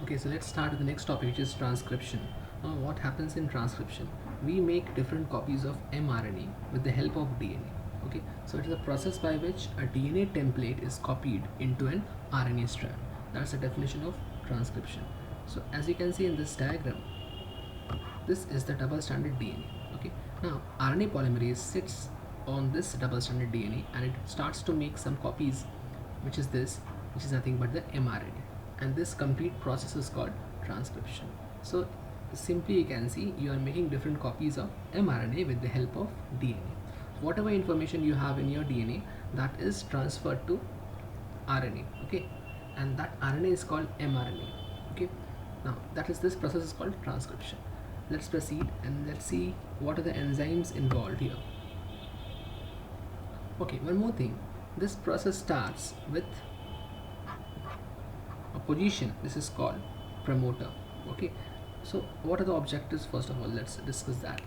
Okay, so let's start with the next topic, which is transcription. Now, what happens in transcription? We make different copies of mRNA with the help of DNA. Okay, so it is a process by which a DNA template is copied into an RNA strand. That's the definition of transcription. So, as you can see in this diagram, this is the double-stranded DNA. Okay, now RNA polymerase sits on this double-stranded DNA and it starts to make some copies, which is this, which is nothing but the mRNA, and this complete process is called transcription. So simply you can see you are making different copies of mRNA with the help of DNA. Whatever information you have in your DNA, that is transferred to RNA. Okay, and that RNA is called mRNA. Okay, now that is, this process is called transcription. Let's proceed and let's see what are the enzymes involved here. Okay, one more thing, this process starts with a position, this is called promoter. Okay, so what are the objectives? First of all, let's discuss that.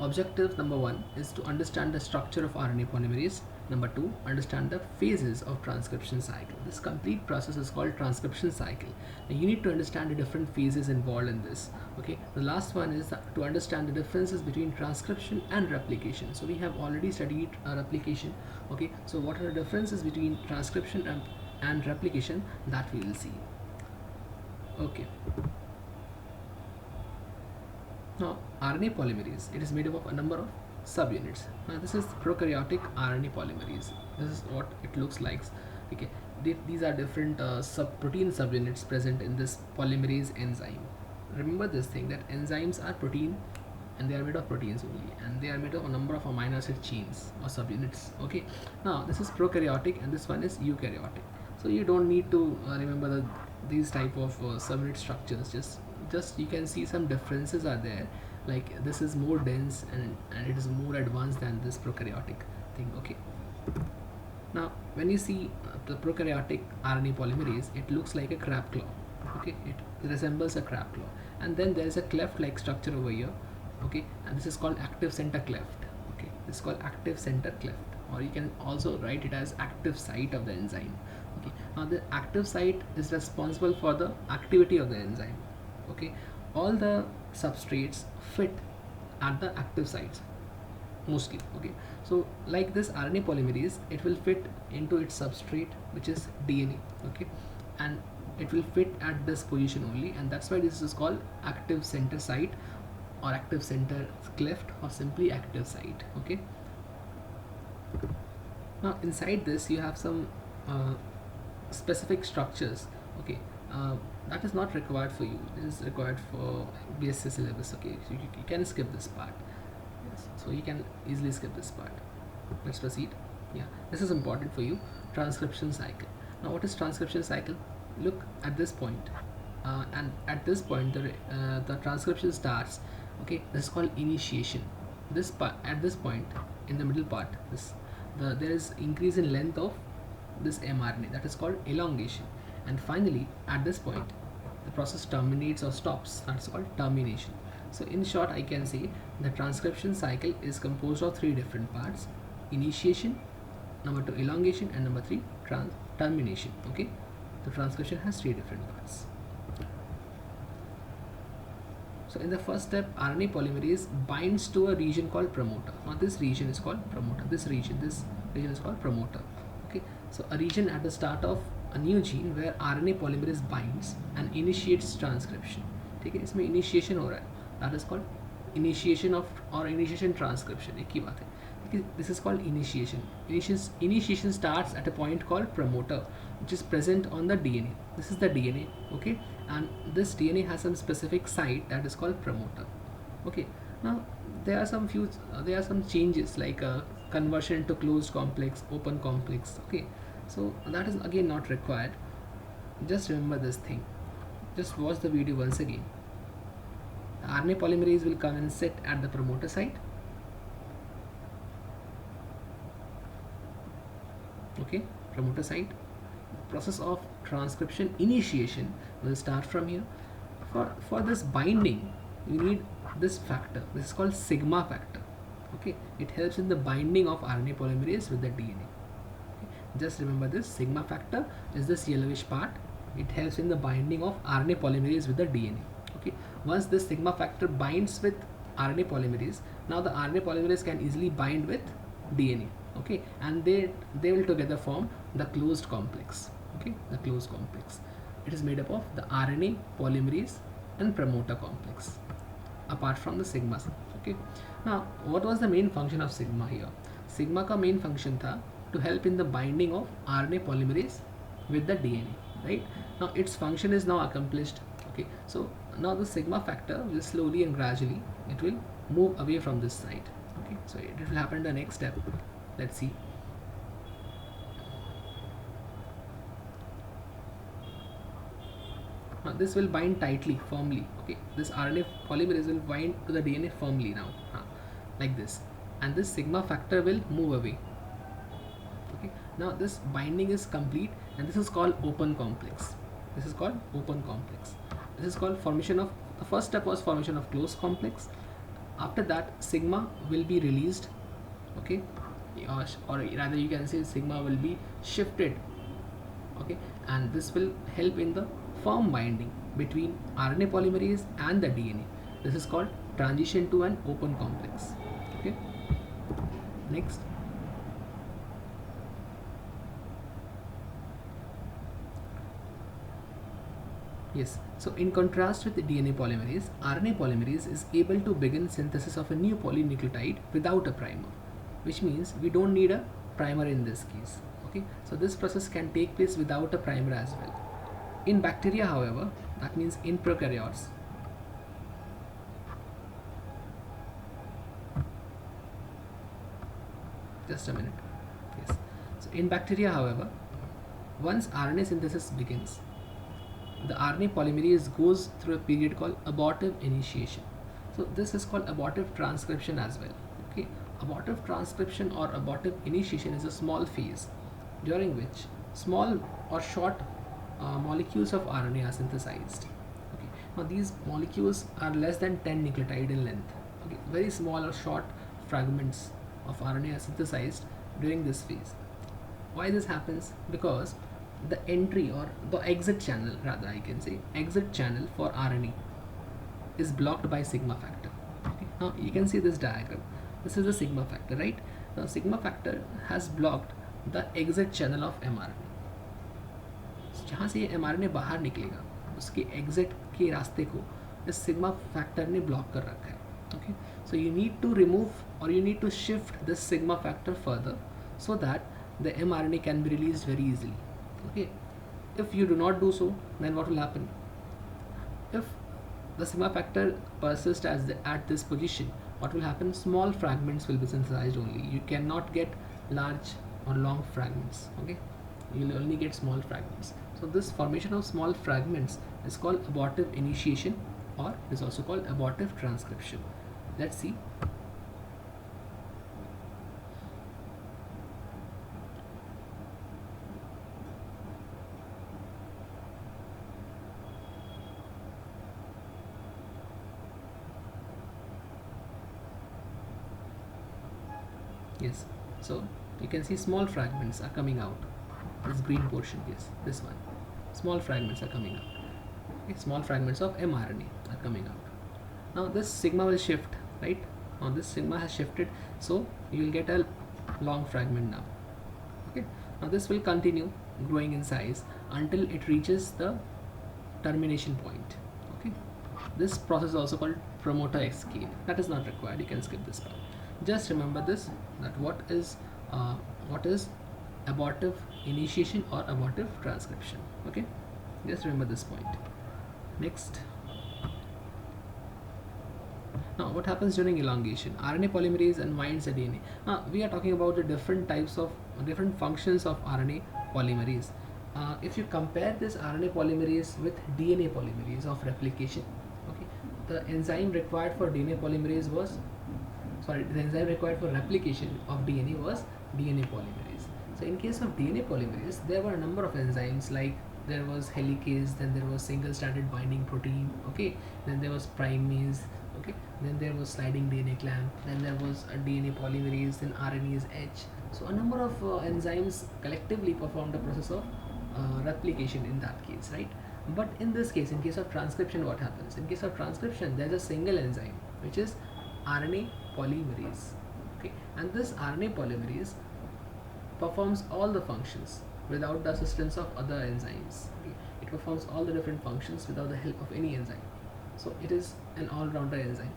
Objective number one is to understand the structure of RNA polymerase. Number two, understand the phases of transcription cycle. This complete process is called transcription cycle. Now you need to understand the different phases involved in this. Okay, the last one is to understand the differences between transcription and replication. So we have already studied replication. Okay, so what are the differences between transcription and replication, that we will see. Okay, now RNA polymerase, it is made up of a number of subunits. Now this is prokaryotic RNA polymerase. This is what it looks like. Okay, these are different protein subunits present in this polymerase enzyme. Remember this thing, that enzymes are protein and they are made of proteins only, and they are made of a number of amino acid chains or subunits. Okay, now this is prokaryotic and this one is eukaryotic. So you don't need to remember these type of subunit structures. Just you can see some differences are there, like this is more dense and it is more advanced than this prokaryotic thing. Okay, now when you see the prokaryotic RNA polymerase, it looks like a crab claw. Okay, it resembles a crab claw, and then there is a cleft like structure over here. Okay, and this is called active center cleft. Okay, this is called active center cleft, or you can also write it as active site of the enzyme. Okay, now the active site is responsible for the activity of the enzyme. Okay, all the substrates fit at the active sites mostly. Okay, so like this RNA polymerase, it will fit into its substrate, which is DNA. Okay, and it will fit at this position only, and that's why this is called active center site or active center cleft or simply active site. Okay, now inside this you have some specific structures. Okay, that is not required for you, this is required for BSc syllabus. Okay, so you can skip this part. Yes, so you can easily skip this part. Let's proceed. Yeah, this is important for you. Transcription cycle. Now what is transcription cycle? Look at this point, and at this point the transcription starts. Okay, this is called initiation. This part, at this point in the middle part, there is increase in length of this mRNA, that is called elongation, and finally at this point the process terminates or stops, that's called termination. So in short, I can say the transcription cycle is composed of three different parts: initiation, number two elongation, and number three termination. Okay, the transcription has three different parts. So in the first step, RNA polymerase binds to a region called promoter. Now this region is called promoter. This region is called promoter. Okay, so a region at the start of a new gene where RNA polymerase binds and initiates transcription. ठीक है, इसमें initiation हो रहा है, that is called initiation of or initiation transcription. एक ही बात है. This is called initiation. Initiation starts at a point called promoter, which is present on the DNA. This is the DNA. Okay, and this DNA has some specific site that is called promoter. Okay, now there are some changes like conversion to closed complex, open complex. Okay, so that is again not required. Just remember this thing. Just watch the video once again. The RNA polymerase will come and sit at the promoter site. Okay, promoter site. Process of transcription initiation will start from here. For this binding, you need this factor. This is called sigma factor. Okay, it helps in the binding of RNA polymerase with the DNA. Okay. Just remember this sigma factor is this yellowish part. it helps in the binding of RNA polymerase with the DNA. Okay, once this sigma factor binds with RNA polymerase, now the RNA polymerase can easily bind with DNA. Okay, and they will together form the closed complex. Okay, the closed complex. It is made up of the RNA polymerase and promoter complex, apart from the sigma. Okay, now what was the main function of sigma here? Sigma का main function था to help in the binding of RNA polymerase with the DNA, right? Now its function is now accomplished. Okay, so now the sigma factor will slowly and gradually it will move away from this side. Okay, so it will happen in the next step. Let's see. Now this will bind tightly, firmly. Okay, this RNA polymerase will bind to the DNA firmly now, like this, and this sigma factor will move away. Okay, now this binding is complete, and this is called open complex. This is called open complex. This is called formation of, the first step was formation of closed complex. After that, sigma will be released. Okay, or rather you can say sigma will be shifted. Okay, and this will help in the firm binding between RNA polymerase and the DNA. This is called transition to an open complex. Okay, next. Yes, so in contrast with the DNA polymerase, RNA polymerase is able to begin synthesis of a new polynucleotide without a primer, which means we don't need a primer in this case. Okay, so this process can take place without a primer as well. In bacteria, however, that means in prokaryotes, just a minute. Yes, so in bacteria, however, once RNA synthesis begins, the RNA polymerase goes through a period called abortive initiation. So this is called abortive transcription as well. Okay, abortive transcription or abortive initiation is a small phase during which small or short molecules of RNA are synthesized. Okay, now these molecules are less than 10 nucleotide in length. Okay, very small or short fragments of RNA are synthesized during this phase. Why this happens? Because the entry or the exit channel, rather I can say exit channel for RNA is blocked by sigma factor. Okay, now you can see this diagram. This is the sigma factor, right? Now sigma factor has blocked the exit channel of mRNA. जहाँ से ये mRNA बाहर निकलेगा उसके exit के रास्ते को इस sigma factor ने block कर रखा है. Okay, so you need to remove or you need to shift this sigma factor further so that the mRNA can be released very easily. Okay, if you do not do so, then what will happen? If the sigma factor persists at this position, what will happen? Small fragments will be synthesized only. You cannot get large or long fragments. Okay, you will only get small fragments. So this formation of small fragments is called abortive initiation, or it is also called abortive transcription. Let's see. Yes, so you can see small fragments are coming out. This green portion, yes, this one. Small fragments are coming out. Okay, small fragments of mRNA are coming out. Now this sigma will shift, right? Now this sigma has shifted, so you will get a long fragment now. Okay, now this will continue growing in size until it reaches the termination point. Okay, this process is also called promoter escape. That is not required, you can skip this part. Just remember this, that what is abortive initiation or abortive transcription. Okay, just remember this point. Next. Now what happens during elongation? RNA polymerase unwinds the DNA. We are talking about the different functions of RNA polymerase. If you compare this RNA polymerase with DNA polymerase of replication, okay, the enzyme required for DNA polymerase was, sorry, the enzyme required for replication of DNA was DNA polymerase. So in case of DNA polymerase, there were a number of enzymes, like there was helicase, then there was single stranded binding protein, okay, then there was primase, okay, then there was sliding DNA clamp, then there was a DNA polymerase, then RNase H. So a number of enzymes collectively performed the process of replication in that case, right? But in this case, in case of transcription, what happens? In case of transcription, there's a single enzyme which is RNA polymerase. Okay, and this RNA polymerase performs all the functions without the assistance of other enzymes. Okay? It performs all the different functions without the help of any enzyme. So it is an all-rounder enzyme.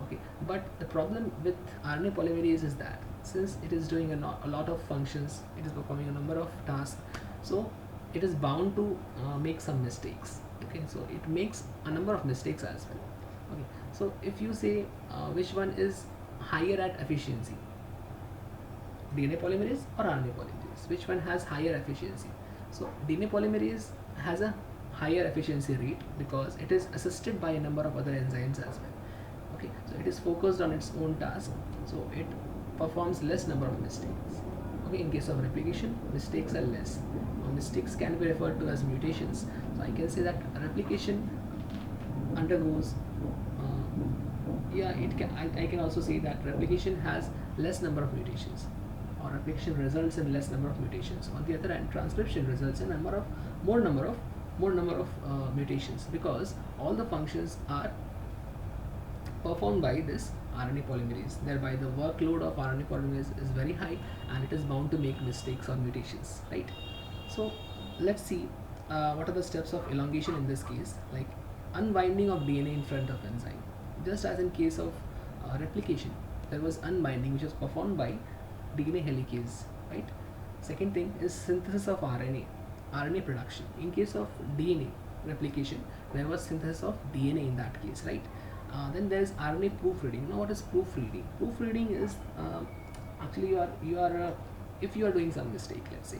Okay, but the problem with RNA polymerase is that since it is doing a lot of functions, it is performing a number of tasks, so it is bound to make some mistakes. Okay, so it makes a number of mistakes as well. Okay, so if you say which one is higher at efficiency, DNA polymerase or RNA polymerase, which one has higher efficiency? So DNA polymerase has a higher efficiency rate because it is assisted by a number of other enzymes as well. Okay, so it is focused on its own task, so it performs less number of mistakes. Okay, in case of replication, mistakes are less. Mistakes can be referred to as mutations. So I can say that replication undergoes yeah, it can. I can also say that replication has less number of mutations, or replication results in less number of mutations. On the other hand, transcription results in more number of mutations, because all the functions are performed by this RNA polymerase. Thereby, the workload of RNA polymerase is very high, and it is bound to make mistakes or mutations. Right. So let's see what are the steps of elongation in this case, like unbinding of DNA in front of enzyme. Just as in case of replication, there was unbinding which was performed by DNA helicase, right? Second thing is synthesis of RNA production. In case of DNA replication, there was synthesis of DNA in that case, right? Then there is RNA proofreading. Now, what is proofreading? Proofreading is actually you are if you are doing some mistake, let's say,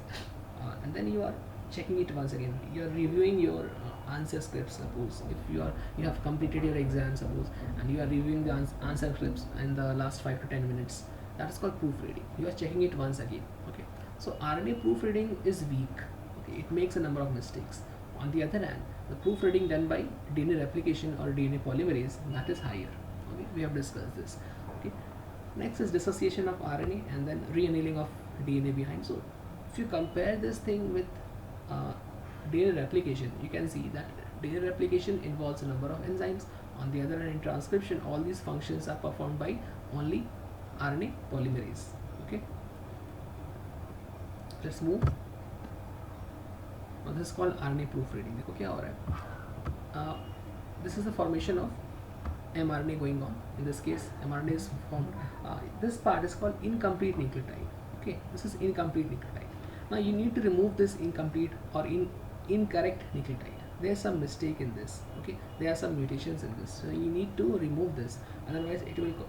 and then you are checking it once again. You are reviewing your answer scripts. Suppose if you have completed your exam, suppose, and you are reviewing the answer scripts in the last 5 to 10 minutes. That is called proofreading. You are checking it once again. Okay. So RNA proofreading is weak. Okay. It makes a number of mistakes. On the other hand, the proofreading done by DNA replication or DNA polymerase, that is higher. Okay. We have discussed this. Okay. Next is dissociation of RNA and then reannealing of DNA behind. So if you compare this thing with DNA replication, you can see that DNA replication involves a number of enzymes. On the other hand, in transcription, all these functions are performed by only RNA polymerase. Okay, let's move. Now this is called RNA proofreading. Okay, alright. This is the formation of mRNA going on. In this case, mRNA is formed. This part is called incomplete nucleotide. Okay, this is incomplete nucleotide. Now you need to remove this incomplete or incorrect nucleotide. There is some mistake in this. Okay, there are some mutations in this, so you need to remove this. Otherwise,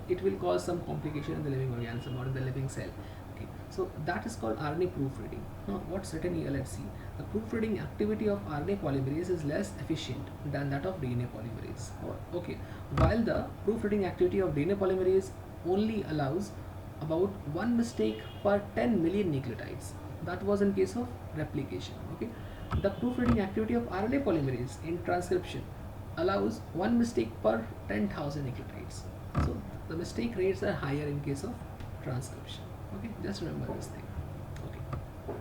it will cause some complication in the living organism or in the living cell. Okay, so that is called RNA proofreading. Now, what's written here? Let's see. The proofreading activity of RNA polymerase is less efficient than that of DNA polymerase. Okay, while the proofreading activity of DNA polymerase only allows about 1 mistake per 10 million nucleotides. That was in case of replication. Okay, the proofreading activity of RNA polymerase in transcription allows 1 mistake per 10,000 nucleotides. So the mistake rates are higher in case of transcription. Okay, just remember this thing. Okay.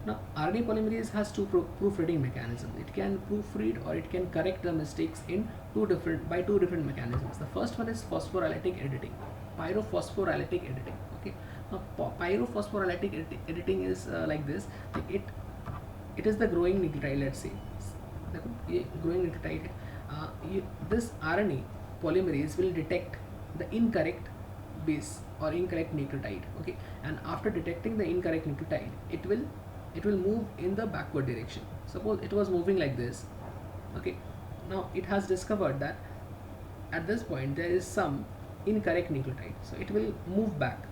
Now RNA polymerase has two proofreading mechanisms. It can proofread or it can correct the mistakes in two different mechanisms. The first one is phosphorylatic editing, pyrophosphorylatic editing. Okay. Now, pyrophosphorylatic editing is like this. It is the growing nucleotide. Let's say the growing nucleotide. This RNA polymerase will detect the incorrect base or incorrect nucleotide. Okay, and after detecting the incorrect nucleotide, it will move in the backward direction. Suppose it was moving like this. Okay, now it has discovered that at this point there is some incorrect nucleotide, so it will move back.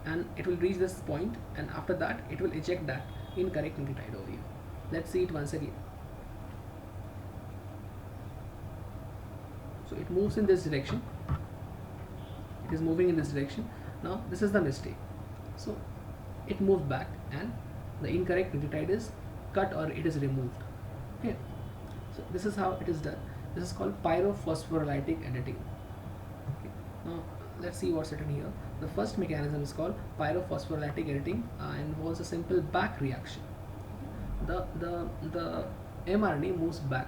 And it will reach this point, and after that it will eject that incorrect nucleotide over here. Let's see it once again. So it moves in this direction. It is moving in this direction. Now this is the mistake. So it moved back and the incorrect nucleotide is cut or it is removed. Okay. So this is how it is done. This is called pyrophosphorylatic editing. Okay. Now let's see what's written here. The first mechanism is called pyrophosphorylatic editing, involves a simple back reaction. The mRNA moves back.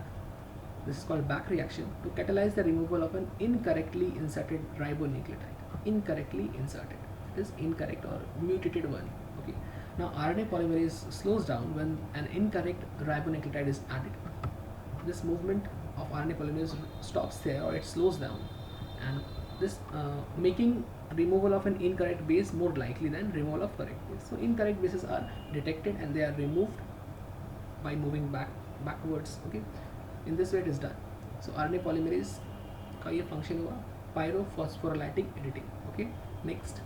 This is called back reaction to catalyze the removal of an incorrectly inserted ribonucleotide. Incorrectly inserted. It is incorrect or mutated one. Okay. Now RNA polymerase slows down when an incorrect ribonucleotide is added. This movement of RNA polymerase stops there, or it slows down, and this making removal of an incorrect base more likely than removal of correct base. So incorrect bases are detected and they are removed by moving backwards. Okay, in this way it is done. So RNA polymerase का ये function हुआ pyrophosphorylatic editing. Okay, next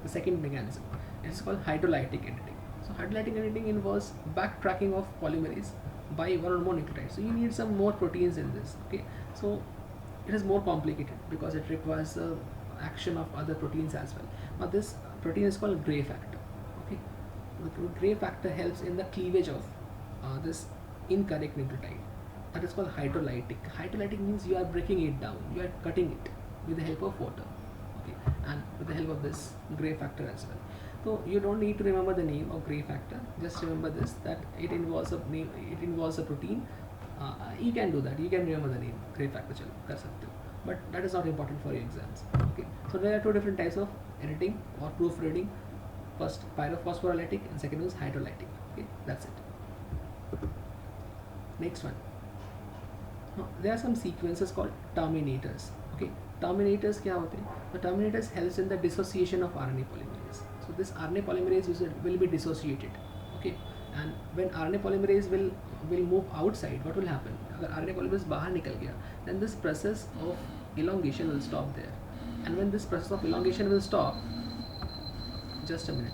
the second mechanism, it is called hydrolytic editing. So hydrolytic editing involves backtracking of polymerase by one or more nucleotides. So you need some more proteins in this. Okay, so it is more complicated because it requires the action of other proteins as well. Now this protein is called Gray factor. Okay, the Gray factor helps in the cleavage of this incorrect nucleotide. That is called hydrolytic. Hydrolytic means you are breaking it down, you are cutting it with the help of water. Okay, and with the help of this Gray factor as well. So you don't need to remember the name of Gray factor. Just remember this, that it involves a name, it involves a protein. You can do that. You can remember the name Gray factor. चलो कर सकते हो. But that is not important for your exams. Okay. So there are two different types of editing or proofreading. First pyrophosphorylatic and second is hydrolytic. Okay, that's it. Next one. Now, there are some sequences called terminators. Okay, terminators क्या होते हैं? The terminators helps in the dissociation of RNA polymerase. So this RNA polymerase will be dissociated. Okay, and when RNA polymerase will move outside, what will happen? अगर RNA polymerase बाहर निकल गया, then this process of elongation will stop there. And when this process of elongation will stop, just a minute.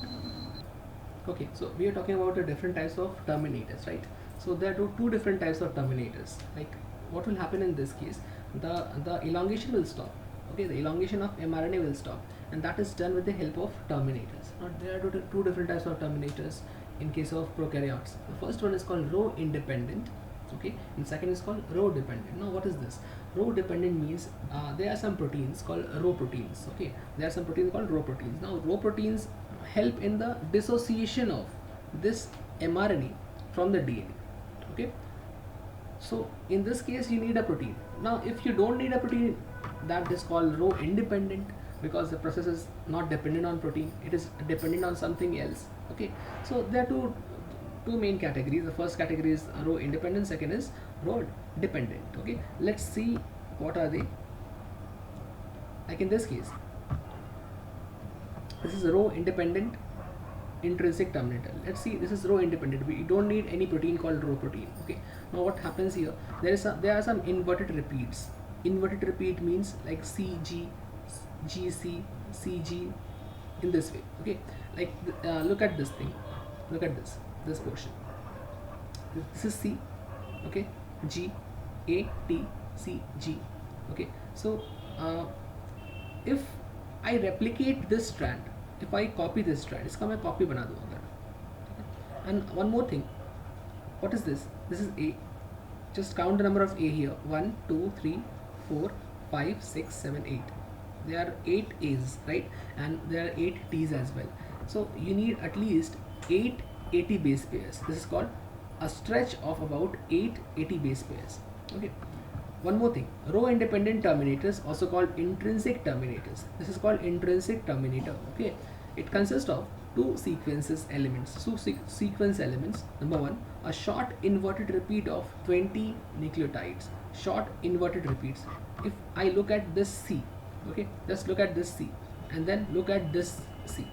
Okay, so we are talking about the different types of terminators, right? So there are two different types of terminators. Like what will happen in this case? The elongation will stop. Okay, the elongation of mRNA will stop, and that is done with the help of terminators. Now there are two different types of terminators in case of prokaryotes. The first one is called row independent. Okay, and second is called row dependent. Now what is this? Row dependent means there are some proteins called row proteins. Okay, there are some proteins called row proteins. Now row proteins help in the dissociation of this mRNA from the DNA. Okay, so in this case you need a protein. Now if you don't need a protein, that is called row independent, because the process is not dependent on protein, it is dependent on something else. Okay, so there are two main categories. The first category is row independent, second is row dependent. Okay, let's see what are they. Like in this case, this is a row independent intrinsic terminator. Let's see, this is row independent. We don't need any protein called row protein. Okay, now what happens here? There are some inverted repeats. Inverted repeat means like CG, GC, CG, in this way. Okay, like look at this thing. Look at this portion. This is C. Okay, G, A, T, C, G. Okay, so if I replicate this strand, if I copy this strand, इसका मैं copy बना दूँगा. And one more thing, what is this? This is A. Just count the number of A here. 1, 2, 3, 4, 5, 6, 7, 8. There are 8 A's, right? And there are 8 T's as well. So you need at least 8 80 base pairs. This is called a stretch of about 8 80 base pairs. Okay. One more thing, row independent terminators, also called intrinsic terminators. This is called intrinsic terminator. Okay, it consists of two sequence elements. Sequence elements. Number one, a short inverted repeat of 20 nucleotides. Short inverted repeats. If I look at this C, okay, just look at this C, and then look at this C.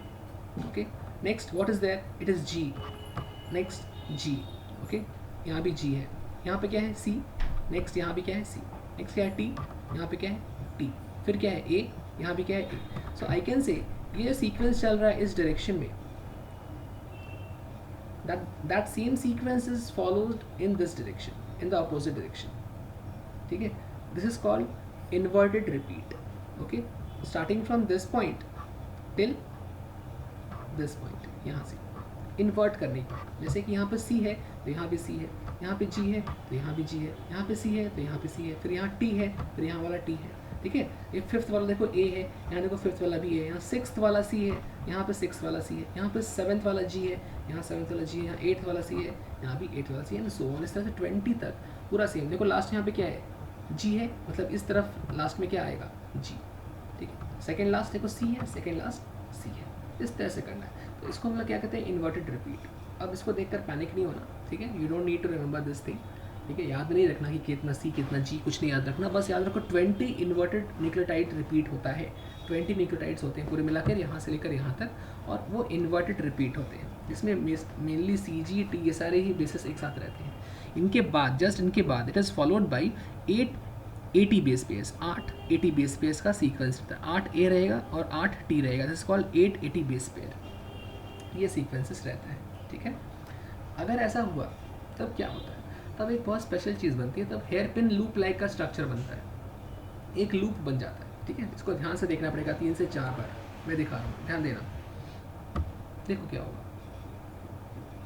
Okay. Next, what is there? It is G. Next, G. Okay. यहाँ भी G है. यहाँ पे क्या है? C. Next यहाँ भी क्या है? C. नेक्स्ट क्या है? T. यहाँ पे क्या है? T. फिर क्या है? A. यहाँ भी क्या है? A. So I can say ये जो सीक्वेंस चल रहा है इस डायरेक्शन में, that same sequence is followed in this direction, in the opposite direction. ठीक है? This is called inverted repeat. Okay, starting from this point till this point, यहाँ से invert करने की. जैसे कि यहाँ पे C है तो यहाँ पे C है, यहाँ पे G है तो यहाँ भी G है, यहाँ पे C है तो यहाँ पे C है, फिर यहाँ T है, फिर यहाँ वाला T है. ठीक है। ये फिफ्थ वाला देखो ए है, यहाँ देखो फिफ्थ वाला बी है, यहाँ सिक्स्थ वाला सी है, यहाँ पे सिक्स वाला सी है, यहाँ पे सेवन्थ वाला जी है, यहाँ सेवन्थ वाला जी है, यहाँ एट्थ वाला सी है, यहाँ भी एट्थ वाला सी है, सो इस तरह से 20 तक पूरा सेम। देखो लास्ट यहाँ पे क्या है, जी है, मतलब इस तरफ लास्ट में क्या आएगा, जी, ठीक है। सेकेंड लास्ट देखो सी है, सेकेंड लास्ट सी है, इस तरह से करना है। तो इसको हम लोग क्या कहते हैं, इन्वर्टेड रिपीट। अब इसको देखकर पैनिक नहीं होना, ठीक है, you don't need to remember this thing, ठीक है। याद नहीं रखना कि कितना सी कितना जी, कुछ नहीं याद रखना, बस याद रखो 20 इन्वर्टेड न्यूक्लियोटाइड रिपीट होता है। 20 न्यूक्लियोटाइड्स होते हैं पूरे मिलाकर, यहाँ से लेकर यहाँ तक, और वो इन्वर्टेड रिपीट होते हैं, जिसमें मेनली सी जी टी ये सारे ही बेसिस एक साथ रहते हैं। इनके बाद, जस्ट इनके बाद, it is followed by 8 AT base pairs, 8 AT base pairs का सीक्वेंस रहता है। 8 A रहेगा और 8 T रहेगा, this is called 8 AT base pair, ये सीक्वेंसेस रहता है, ठीक है। अगर ऐसा हुआ तब क्या होता है, तब एक बहुत स्पेशल चीज़ बनती है, तब हेयर पिन लूप लाइक का स्ट्रक्चर बनता है, एक लूप बन जाता है, ठीक है। इसको ध्यान से देखना पड़ेगा 3 से 4 बार, मैं दिखा रहा हूँ, ध्यान देना, देखो क्या होगा।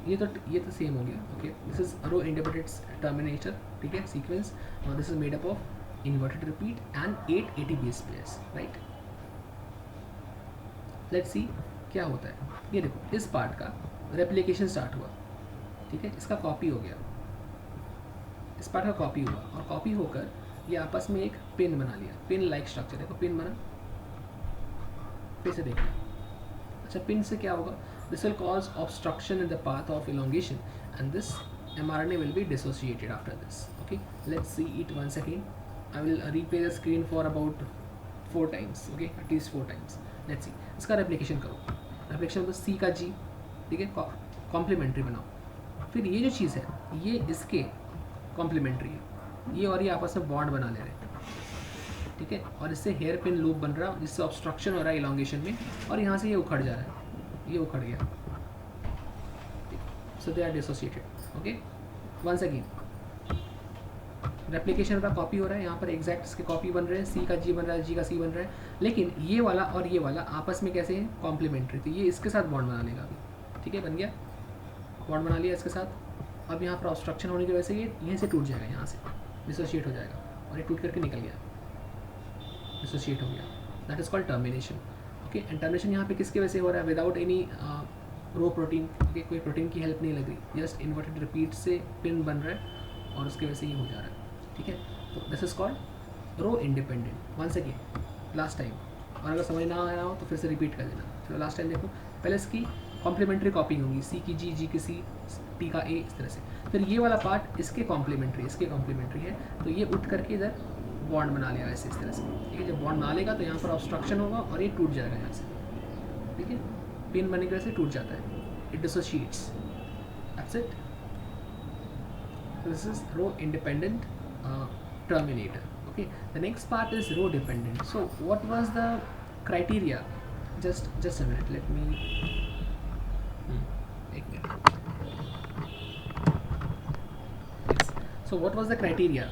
ये तो सेम हो गया, okay. This is rho independent terminator, ठीक है, सीक्वेंस, और this is made up of inverted repeat and 8 AT base pairs, right. Let's see क्या होता है। ये देखो इस पार्ट का रेप्लिकेशन स्टार्ट हुआ, ठीक है, इसका कॉपी हो गया, इस पार्ट का कॉपी हुआ, और कॉपी होकर ये आपस में एक पिन बना लिया, पिन लाइक स्ट्रक्चर, देखो पिन बना, फिर से देखना। अच्छा, पिन से क्या होगा, this will cause obstruction in the path of elongation and this mRNA will be dissociated after this, okay. Let's see it once again. I will replay the screen for about 4 times, okay, at least 4 times. Let's see, इसका replication करो, replication तो सी का जी, ठीक है, complementary बनाओ। फिर ये जो चीज़ है ये इसके कॉम्प्लीमेंट्री है, ये और ये आपस में बॉन्ड बना ले रहे हैं, ठीक है, और इससे हेयर पिन लूप बन रहा है, जिससे ऑब्स्ट्रक्शन हो रहा है इलोंगेशन में, और यहाँ से ये उखड़ जा रहा है, ये उखड़ गया, so they are dissociated, okay. Once again replication का कॉपी हो रहा है, यहाँ पर एग्जैक्ट इसके कॉपी बन रहे हैं, सी का जी बन रहा है, जी का सी बन रहा है, लेकिन ये वाला और ये वाला आपस में कैसे हैं, कॉम्प्लीमेंट्री, तो ये इसके साथ बॉन्ड बना लेगा अभी, ठीक है, बन गया, बॉन्ड बना लिया इसके साथ। अब यहाँ पर ऑब्स्ट्रक्शन होने की वजह से ये यहीं से टूट जाएगा, यहाँ से डिसोशिएट हो जाएगा, और ये टूट करके निकल गया, डिसोशिएट हो गया, that is called termination, okay. And termination यहाँ पे किसकी वजह से हो रहा है, विदाउट एनी रो प्रोटीन, ओके, कोई प्रोटीन की हेल्प नहीं लग रही, जस्ट इन्वर्टेड रिपीट से पिन बन रहा है और उसकी वजह से ये हो जा रहा है, ठीक है। तो this is called rho independent. Once again last time, और अगर समझ ना आया हो तो फिर से रिपीट कर देना। चलो लास्ट टाइम देखो, पहले इसकी कॉम्प्लीमेंट्री कॉपिंग होगी, सी की जी, जी की सी, टी का ए, इस तरह से। फिर ये वाला पार्ट इसके कॉम्प्लीमेंट्री है, तो ये उठ करके इधर बॉन्ड बना लेगा ऐसे, इस तरह से, ठीक है। जब बॉन्ड बना लेगा तो यहाँ पर ऑब्स्ट्रक्शन होगा और ये टूट जाएगा यहाँ से, ठीक है, पिन बनने की वजह से टूट जाता है, it dissociates, that's it. This is rho independent terminator, okay. The next part is row dependent. So what was the criteria, just a minute, let me एक minute. Yes. So what was the criteria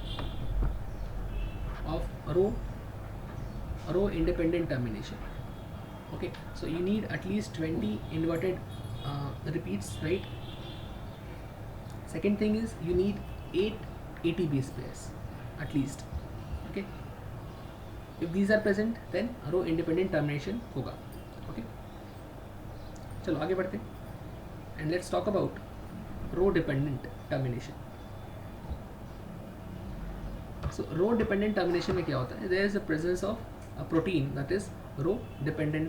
of row independent termination, okay. So you need at least 20 inverted repeats, right. Second thing is you need 8 AT base pairs at least, okay. If these are present then row independent termination होगा, okay. चलो आगे बढ़ते हैं and let's talk about row dependent termination. So row dependent termination में क्या होता है, there is a presence of a protein that is row dependent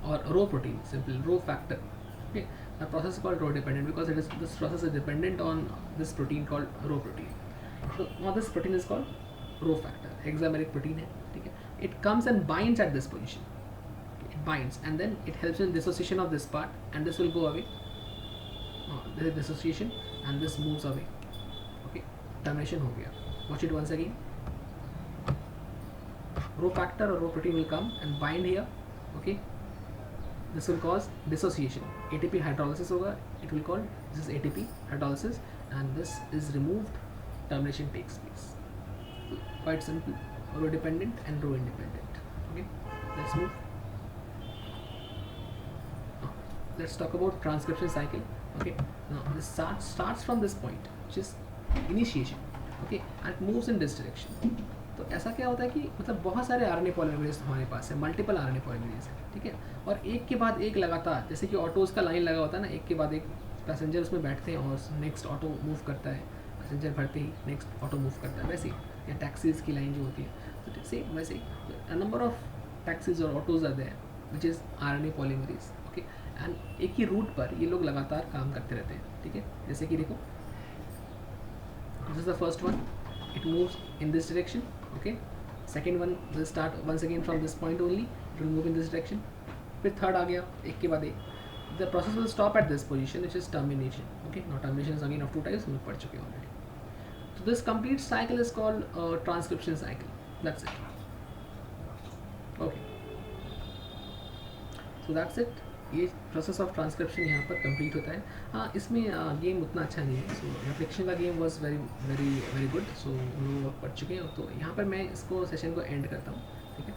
or row protein, simple row factor, okay. The process is called row dependent because this process is dependent on this protein called row protein. So now this protein is called row factor, hexameric protein है, ठीक है. It comes and binds at this position, okay. It binds and then it helps in dissociation of this part and this will go away, this is dissociation and this moves away, okay. Termination हो गया. Watch it once again. Row factor or row protein will come and bind here, okay. This will cause dissociation, ATP hydrolysis होगा, it will call, this is ATP hydrolysis and this is removed, termination takes place. Quite simple, row dependent and row independent, okay. Let's move. Now, let's talk about transcription cycle, okay. Now this starts from this point, which is initiation, okay, and it moves in this direction, तो ऐसा क्या होता है कि मतलब बहुत सारे RNA polymerase हमारे पास है, मल्टीपल आरएनए पॉलीमरेज है, ठीक है। और एक के बाद एक लगातार, जैसे कि ऑटोज़ का लाइन लगा होता है ना, एक के बाद एक पैसेंजर उसमें बैठते हैं और नेक्स्ट ऑटो मूव करता है, पैसेंजर भरते ही नेक्स्ट ऑटो मूव करता है, वैसे ही। या टैक्सीज़ की लाइन जो होती है, तो सेम वैसे ही नंबर ऑफ टैक्सीज और autos are there which is RNA polymerase, okay. And एक ही रूट पर ये लोग लगातार काम करते रहते हैं, ठीक है। जैसे कि देखो, this is the first one, it moves in this direction, okay. Second one will start once again from this point only, it will move in this direction. फिर थर्ड आ गया एक के बाद एक, the process will stop at this position which is termination, okay. Now termination is again of two types, हम पढ़ चुके हैं already. So this complete cycle is called transcription cycle, that's it, okay. So that's it, ये process of transcription यहाँ पर complete होता है। हाँ, इसमें गेम उतना अच्छा नहीं है, सो रिफ्लेक्शन का game was very very very good, so हम लोग पढ़ चुके हैं। तो यहाँ पर मैं इसको सेशन को एंड करता हूँ, ठीक है।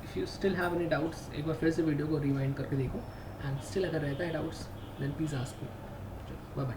If you still have any doubts, एक बार फिर से वीडियो को रिवाइंड करके देखो, एंड स्टिल अगर रहता है doubts then please ask me. Bye bye.